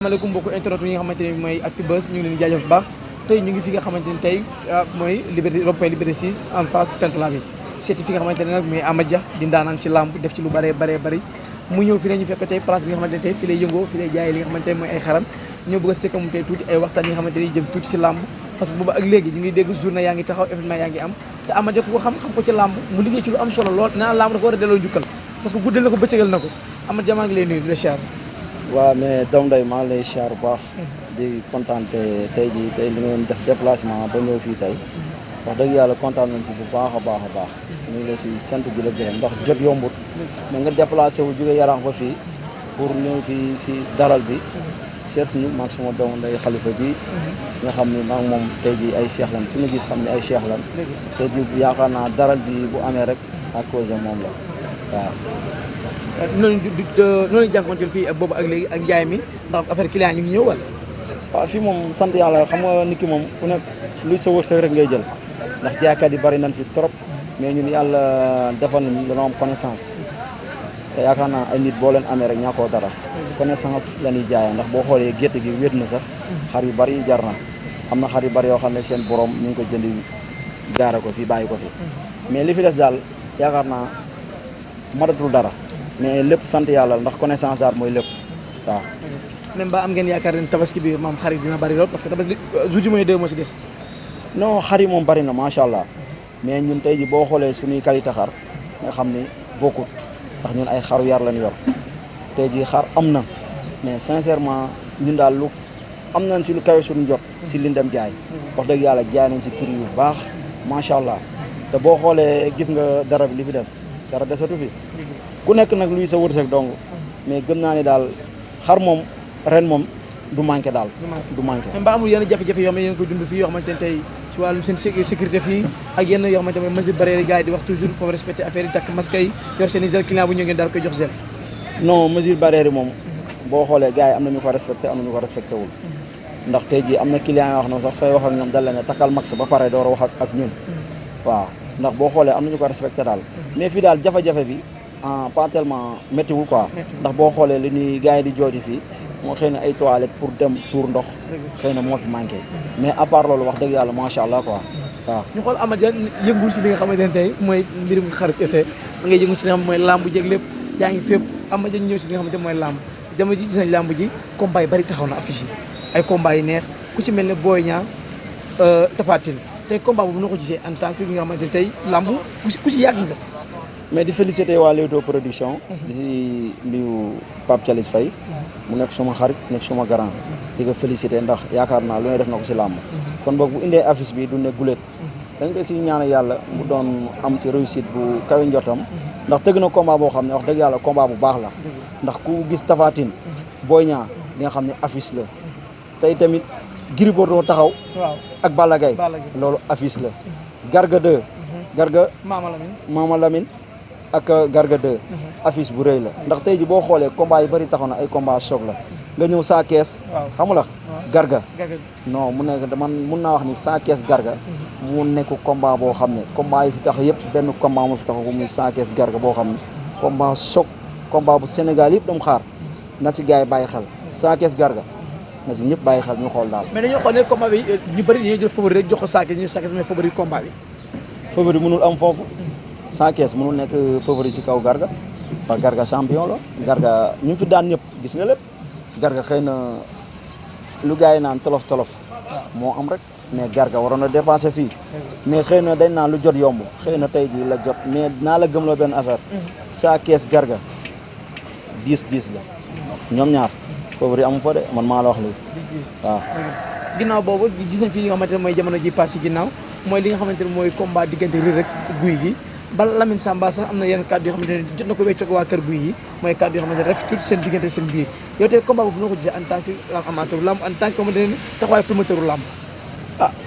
maaleykum mbokku internet yi nga xamante ne mooy Actubuzz ñu ngi leen di jaajëfal bu baax tey ñu ngi fi nga xamante ne tey mooy Liberté rond-point Liberté 6 en face Pentola bi seeti fi nga xamante ne nag mooy Ama Dia di ndaanaan ci làmb def ci lu bëree bëri mu ñëw fi ne ñu fekk tey place bi nga xamante ne tey fi lay yëngoo fi lay jaayee li nga xamante ne mooy ay xaram ñoo bëgg a sekk mu tey tuuti ay waxtaan yi nga xamante ne jëm tuuti ci làmb parce que boobu ak léegi ñu ngi dégg journée yaa ngi taxaw événement yaa ngi am te Ama Dia ku ko xam ko ci làmb mu liggéey ci lu am solo lool naa làmb dafa war a delloo njukkal parce que guddal na ko bëccëgal na ko Ama Dia maa ngi lay nuyu di la siyaar. waaw mais doom day maa lay siyaar bu baax di kontaan tey li ngeen def déplacement ba ñëw fii tey wax dëgg yàlla kontaan nañ si bu baax a baax ñu ngi la si sant di la gërëm ndax jot yombut mais nga déplacé wu jóge Yaraax ba fii pour ñëw fii si daral bi seet suñu maag sama doom nday xalifa bi nga xam ne maag moom tey jii ay cheikh lan ku ñu gis xam ne ay cheikh lan tey jii yaakaar naa daral bi bu amee rek à cause de moom la waaw noonu jànkonteel fii ak boobu ak léegi ak njaay mi ndax affaire client yi ngi ñëw wala waaw fii moom sant yàlla xam nga nit ki moom ku nekk luy sa wërsëg rek ngay jël ndax jaaykat yi bari nañ fi trop mais ñun yàlla defal nañu dañoo am connaissance te yaakaar naa ay nit boo leen amee rek ñàkkoo dara connaissance la ñuy jaayee ndax boo xoolee gerte gi wéet na sax xar yu bari jar na am na xar yu bari yoo xam ne seen borom ñu ngi ko jëndi gaare ko fi bàyyi ko fi mais li fi des daal yaakaar naa matatul dara mais lépp sant yàlla ndax connaissance daal mooy lépp waaw. même ba am ngeen yaakaar ne tabaski bi moom xar yi dina bari lool parce que tabaski jour ji mooy 2 moo si des. non xar yi moom bari na macha allah mais ñun tey ji boo xoolee suñuy qualité xar nga xam ni bokkut ndax ñun ay xaru yar lañu yor tey ji xar am na mais sincèrement ñun daal lu am nañ si lu kawe suñu jot si liñ dem jaay wax dëgg yàlla jaay nañ si prix yu baax macha allah te boo xoolee gis nga dara bi li fi des dara desatu fi. ku nekk nag luy sa wërsëg dong mais gëm naa ne daal xar moom ren moom du manqué daal. du manqué même ba amul yenn jafe-jafe yoo xam ne yéen ko dund fii yoo xamante ne tey ci wàllum seen sécurité fii ak yenn yoo xamante ne mooy mesures barrières yi gars yi di wax toujours faut respecter affaire yi takk masque yi yor seen i gel client bu ñëw ngeen daal koy jox gel. non mesure barrière yi moom boo xoolee gars yi am na ñu ko respecté am na ñu ko respecté wul ndax tey jii am na client yoo xam ne sax sooy wax ak ñoom dal la ne takkal max ba pare door a wax ak ñun waaw ndax boo xoolee am na ñu ko respecté daal mais fii daal jafe-jafe bi pas tellement méttiwul quoi ndax boo xoolee li ñuy gars yi di jooti fii moo xëy na ay toilettes pour dem tuur ndox xëy na moo fi manqué mais à part loolu wax dëgg yàlla macha allah quoi waaw. ñu xool Ama Dia yëngul si li nga xamante ne tey mooy mbirum xarit kese da ngay yëngu si li nga xam mooy làmb jéeg lépp yaa ngi fépp Ama Dia ñëw si li nga xamante ne mooy làmb jamono ji gis nañ làmb ji combat yi bari taxaw na affiche yi ay combat yi neex ku ci mel ne Boy Niang Tapha Tine tey combat boobu noo ko gisee en tant que nga xamante ne tey làmb ku ci yàgg nga. mais di féliciter waa Leewtoo production di si nuyu Pape Thialis Faye mu nekk suma xarit nekk suma grand di ko féliciter ndax yaakaar naa lu ne def na ko si làmb kon boog bu indee affiche bi du ne guléet dañ ko si ñaanal yàlla mu doon am si réussite bu kawe njottam ndax tëgg na combat boo xam ne wax dëgg yàlla combat bu baax la ndax ku gis Tapha Tine Boy Niang di nga xam ne affiche la tey tamit Gris Bordeaux taxaw ak Balla Gaye loolu affiche la Garga 2 Garga Mama Lamine ak Garga 2 affiche bu rëy la ndax tey ji boo xoolee combat yi bëri taxaw na ay combat choc la nga ñëw saa kees xamu la Garga non mu nekk man mun naa wax ni saa kees Garga mu nekk combat boo xam ne combat yi fi tax yëpp benn combat mu fi taxaw ko muy saa kees Garga boo xam ne combat choc combat bu Sénégal yëpp dam xaar na si gars yi bàyyi xel saa kees Garga na si ñëpp bàyyi xel ñu xool daal. mais dañoo xool ne combat bi ñu bëri dañuy jël favori rek jox ko saa kees ñu saa kees mais favori combat bi. favori mënul am foofu. Sa Thiès mënul nekk favori ci kaw Garga parce que Garga champion la Garga ñu fi daan ñëpp gis nga lépp Garga xëy na lu gars yi naan tolof moo am rek mais Garga waroon na dépasser fii mais xëy na dañ naan lu jot yomb xëy na tey jii la jot mais naa la gëmloo benn affaire Sa Thiès Garga 10-10 la ñoom ñaar favori amu fa de man maa la wax lii 10-10 waaw. ginnaaw boobu gis nañ fii li nga xamante ne mooy jamono ji passé ginnaaw mooy li nga xamante ne mooy combat diggante Reug rek Gouye Gui ba Lamine Samba sax am na yenn kàddu yoo xamante ne jot na ko wéccoo waa kër Gouye Gui mooy kàddu yoo xamante ne rafetul seen diggante seen biir yow tey combat boobu noo ko gisee en tant que amateur lamb en tant que xamante ne taxawaay promoteur lamb.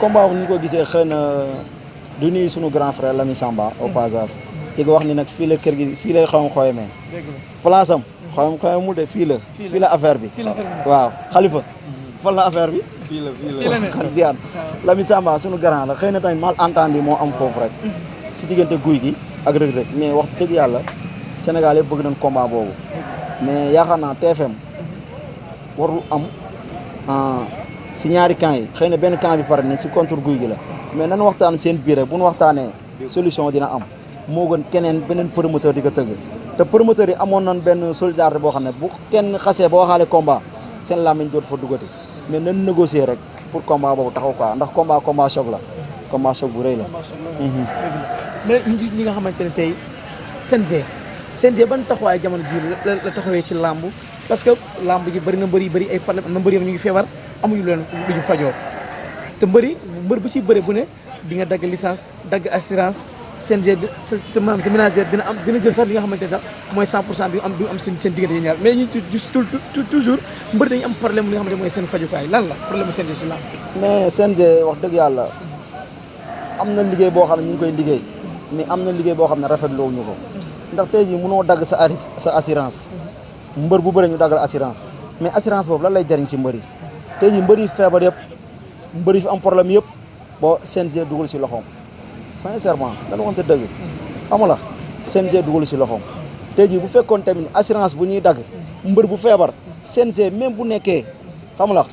combat bu ñu ko gisee xëy na du nuyu suñu grand frère Lamine Samba au passage di ko wax ni nag fii la kër gi fii lay xawam xoyamee place am xawam xoyamul de fii la affaire bi waaw xalifa fan la affaire bi fii la xar Lamine Samba suñu grand la xëy na tamit mal entendu moo am foofu rek si diggante Gouye Gui ak Reug Reug mais wax dëgg yàlla Sénégal yëpp bëgg nañ combat boobu mais yaakaar naa TFM warul am si ñaari camp yi xëy na benn camp bi pare nañ si contre guy gi la mais nan waxtaan seen biir rek bu ñu waxtaanee solution dina am moo gën keneen beneen promoteur di ko tëgg te promoteur yi amoon nañ benn solidarité boo xam ne bu kenn xasee ba waxaale combat seen làmmiñ dootu fa duggati mais nan négocier rek pour combat boobu taxaw quoi ndax combat choc la combat choc bu rëy la. mais ñu gis ñi nga xamante ne tey CNG ban taxawaay jamono bii la taxawee ci làmb parce que làmb ji bëri na mbër yi bëri ay problème am na mbër yi ñu ngi feebar amuñu leen lu ñu fajoo te mbër bu ci bëri bu ne di nga dagg licence dagg assurance CNG sa maanaam sa ménagère dina jël sax li nga xamante ne sax mooy 100% bi am seen diggante yi ñaar mais ñu toujours mbër dañu am problème li nga xamante mooy seen fajukaay lan la problème CNG si làmb. mais CNG wax dëgg yàlla am na liggéey boo xam ne ñu ngi koy liggéey mais am na liggéey boo xam ne rafetlu wuñu ko ndax tey jii mënoo dagg sa assurance mbër bu bëre ñu daggal assurance mais assurance boobu lan lay jariñ si mbër yi tey jii mbër yi feebar yëpp mbër yi fi am problème yëpp boo CNG dugal si loxoom sincèrement dana waxante dëgg amula CNG dugal si loxoom tey jii bu fekkoon tamit assurance bu ñuy dagg mbër bu feebar CNG même bu nekkee xamula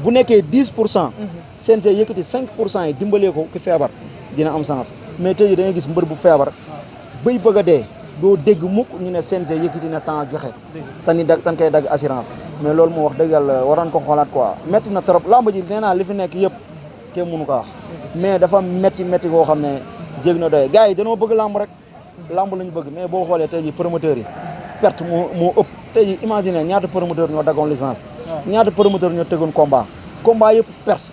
bu nekkee 10% CNG yëkkati 5% yi dimbalee ko ki feebar dina am sens mais tey jii da ngay gis mbër bu feebar bay bëgg a dee doo dégg mukk ñu ne CNG yëkkati na temps joxe tan koy dagg assurance mais loolu moo wax dëgg yàlla waroon ko xoolaat quoi métti na trop lamb ji nee naa li fi nekk yëpp kenn mënu ko wax mais dafa métti koo xam ne jég na doy gars yi dañoo bëgg lamb rek lamb la ñu bëgg mais boo xoolee tey ji promoteurs yi perte moo ëpp tey ji imagine ñaata promoteur ñoo daggoon licence ñaata promoteur ñoo tegoon combat yëpp perte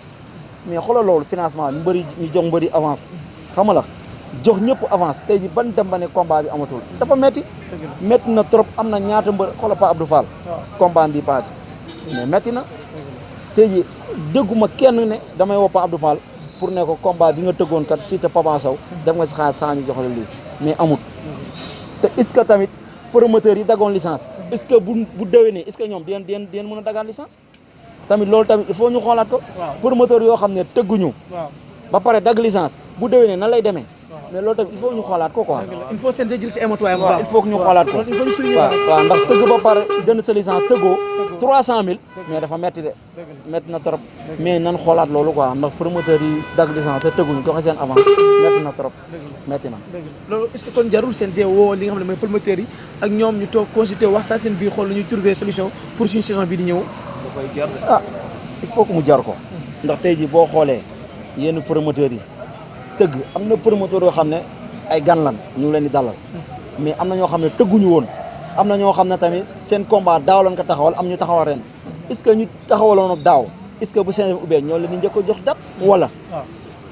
mais xoolal loolu financement ñu jox mbëri avance xam nga la jox ñëpp avance tey ji ban dem ba ne combat bi amatul dafa métti na trop am na ñaata mbër xoolal Pa Abdou Fall combat bi passé mais métti na tey ji dégguma kenn ne damay woo Pa Abdou Fall pour ne ko combat bi nga tëggoon kat si te Papa Sow def nga si xaalis ñu jox la lii mais amut te est-ce que tamit promoteurs yi daggoon licence est-ce que bu déwénee est-ce que ñoom di mën a dagaan licence tamit loolu tamit il faut ñu xoolaat ko promoteur yoo xam ne tëgguñu ba pare dagg licence bu déwénee nan lay demee mais loolu tamit il faut ñu xoolaat ko quoi. il faut CNG jël si émotuwaay bu baax il faut que ñu xoolaat ko waaw ndax tëgg ba pare jënd sa licence tëggoo 300 000 mais dafa metti de metti na trop mais nan xoolaat loolu quoi ndax promoteur yi dagg licence te tëgguñu joxe seen avance metti na trop metti na loolu est-ce que kon jarul CNG woo li nga xam ne mooy promoteurs yi ak ñoom ñu toog consulté waxtaan seen biir xool lu ñuy trouver solution pour suñu saison bii di ñëw il faut que mu jar ko ndax tey ji boo xoolee yenn promoteurs yi tëgg am na promoteur yoo xam ne ay gan lan ñu ngi leen di dalal mais am na ñoo xam ne tëgguñu woon am na ñoo xam ne tamit seen combat daaw lañ ko taxawal am ñu taxawal ren est-ce que ñu taxawaloon ak daaw est-ce que bu seen ubbee ñoo leen di njëkk a jox date wala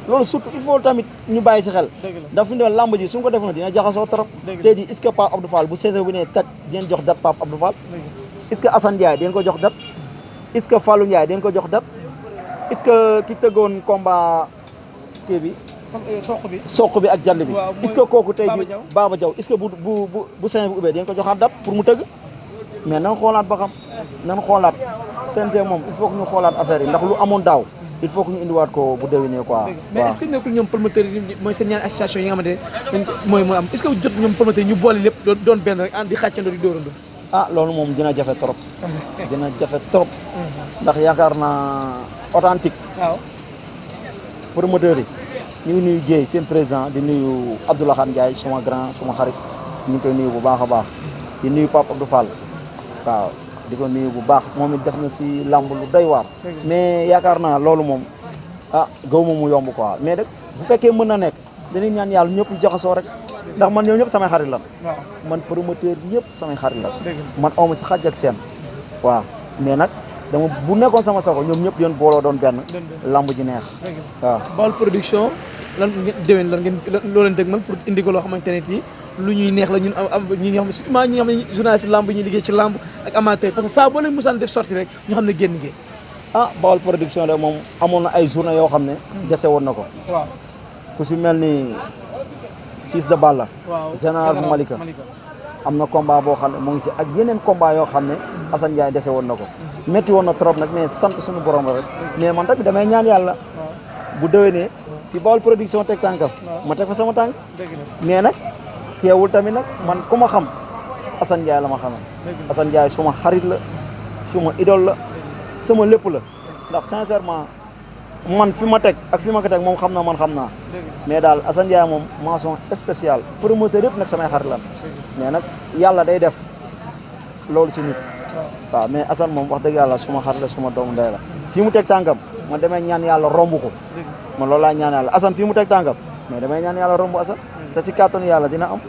loolu surtout il faut tamit ñu bàyyi si xel ndax fi mu ne lamb ji suñ ko defoon dina jaxasoo trop tey ji est-ce que Pape Abdou Fall bu saison bu ne taj dinañ jox date Pape Abdou Fall est-ce que Assane Ndiaye dinañ ko jox date est-ce que Fallou Ndiaye dinañ ko jox date est-ce que ki tëggoon combat kii bi soq bi ak jàll bi est-ce que kooku tey ji Baba Diaw est-ce que bu saison bu ubbee dinañ ko joxaat date pour mu tëgg mais nan xoolaat ba xam nan xoolaat CNG moom il faut que ñu xoolaat affaire yi ndax lu amoon daaw il faut que ñu indiwaat ko bu déwénee quoi mais est-ce que nekkul ñoom promoteurs yi mooy seen ñaari association yi nga xamante ne mooy am est-ce que jot ñoom promoteurs yi ñu boole lépp doon benn rek di xàccandoo di dóorandoo loolu moom dina jafe trop ndax yaakaar naa authentique promoteurs yi ñu ngi nuyu Dieye seen président di nuyu Abdoulaye Ndiaye suma grand suma xarit ñu ngi koy nuyu bu baax a baax di nuyu Pape Abdou Fall waaw di ko nuyu bu baax moom it def na si lamb lu doy waar mais yaakaar naa loolu moom gaw ma mu yomb quoi mais rek bu fekkee mën na nekk dañuy ñaan yàlla ñëpp ñu jaxasoo rek ndax man ñoom ñëpp samay xarit la man promoteur ñëpp samay xarit la man awma si xaj ak seen waaw mais nag dama bu nekkoon sama sago ñoom ñëpp yoon booloo doon benn lamb ji neex waaw Baol Production lan déwén lan ngeen loo leen dëgg man pour indi ko loo xamante ne tii lu ñuy neex la ñun am ñi nga xam ne surtout ñi nga xam ne journaliste lamb ñuy liggéey ci lamb ak amateur parce que saa boo leen musaan def sortie rek ñu xam ne génn ngeen Baol Production de moom amoon na ay journée yoo xam ne dese woon na ko waaw ku si mel ni Fils de Balla général bu Malika am na combat boo xam ne mu ngi si ak yeneen combat yoo xam ne Assane Ndiaye dese woon na ko métti woon na trop nag mais sant suñu borom la rek mais man tamit damay ñaan yàlla bu déwénee fi Baol Production teg tànkam ma teg fa sama tànk mais nag teewul tamit nag man ku ma xam Assane Ndiaye la ma xamal Assane Ndiaye suma xarit la suma idole la sama lépp la ndax sincèrement man fi ma teg ak fi ma ko teg moom xam na man xam naa dëgg mais daal Assane Ndiaye moom mention spéciale promoteur yëpp nag samay xarit lan mais nag yàlla day def loolu si nit waaw mais Assane moom wax dëgg yàlla suma xarit la suma doomu ndey la fii mu teg tànkam man damay ñaan yàlla romb ko man loolu laa ñaan yàlla Assane fii mu teg tànkam mais damay ñaan yàlla romb Assane te si kàttanu yàlla dina am